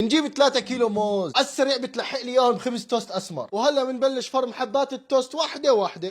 نجيب 3 كيلو موز على السريع بتلحق لي اياهم بخبز توست اسمر. وهلا بنبلش فرم حبات التوست واحده واحده.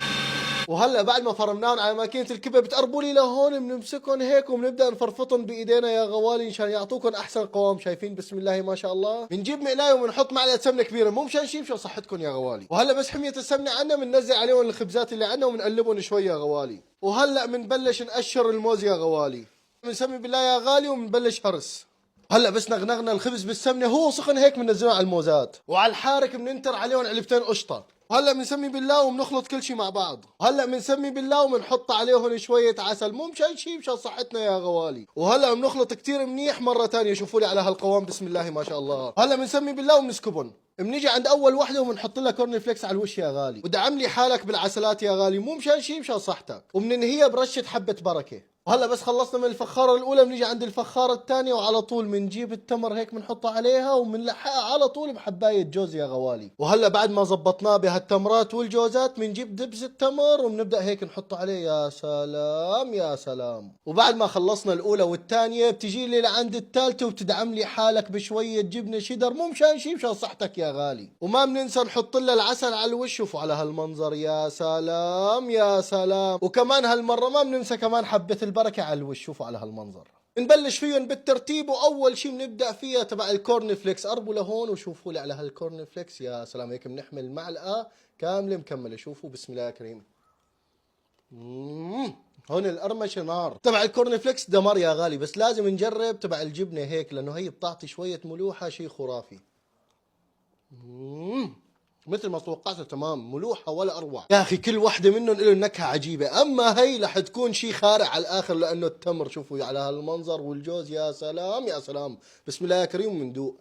وهلا بعد ما فرمناهم على ماكينه الكبه بتقربوا لي لهون، بنمسكهم هيك وبنبدا نفرفطهم بايدينا يا غوالي مشان يعطوكم احسن قوام. شايفين بسم الله ما شاء الله. بنجيب مقلايه وبنحط معلقه سمنه كبيره، مو مشان شيء، مشان صحتكم يا غوالي. وهلا بس حميه السمنه عنا بننزل عليهم الخبزات اللي عنا وبنقلبهم شوي يا غوالي. وهلا بنبلش نقشر الموز يا غوالي. بنسمي بالله يا غالي وبنبلش هرس. هلا بس نغنغنا الخبز بالسمنه هو سخن هيك بننزله على الموزات، وعلى الحارك بننتر عليهم علبتين قشطه. وهلا بنسمي بالله وبنخلط كل شيء مع بعض. وهلا بنسمي بالله وبنحط عليهم شويه عسل، مو مشان شيء، مشان صحتنا يا غوالي. وهلا بنخلط كثير منيح مره ثانيه. شوفوا لي على هالقوام بسم الله ما شاء الله. وهلا بنسمي بالله وبنسكبهم. بنيجي عند اول وحده وبنحط لها كورن فليكس على الوش يا غالي. ودعم لي حالك بالعسلات يا غالي، مو مشان شيء، مشان صحتك. وبننهيها برشه حبه بركه. وهلا بس خلصنا من الفخاره الاولى بنيجي عند الفخاره الثانيه، وعلى طول بنجيب التمر هيك بنحطه عليها وبنلحقها على طول بحبايه جوز يا غوالي. وهلا بعد ما زبطناه بهالتمرات والجوزات بنجيب دبس التمر وبنبدا هيك نحطه عليه. يا سلام يا سلام. وبعد ما خلصنا الاولى والثانيه بتجي لي لعند الثالثه وبتدعم لي حالك بشويه جبنه شيدر، مو مشان شيء، مشان صحتك يا غالي. وما بننسى نحط لها العسل على الوش. شوفوا على هالمنظر، يا سلام يا سلام. وكمان هالمره ما بننسى كمان حبه البركه على الوش. شوفوا على هالمنظر. نبلش فيهم بالترتيب، واول شيء بنبدا فيها تبع الكورن فليكس. قربوا لهون وشوفوا لي على هالكورن فليكس. يا سلام، هيك بنحمل معلقه كامله مكمله. شوفوا بسم الله يا كريم. هون القرمشه نار. تبع الكورن فليكس دمار يا غالي، بس لازم نجرب تبع الجبنه هيك لانه هي بتعطي شويه ملوحه، شيء خرافي. مثل ما توقعت تمام، ملوحه ولا اروع يا اخي. كل وحده منهم له نكهه عجيبه، اما هي رح تكون شيء خارع على الاخر لانه التمر. شوفوا على هالمنظر، والجوز يا سلام يا سلام. بسم الله يا كريم. ومندوق.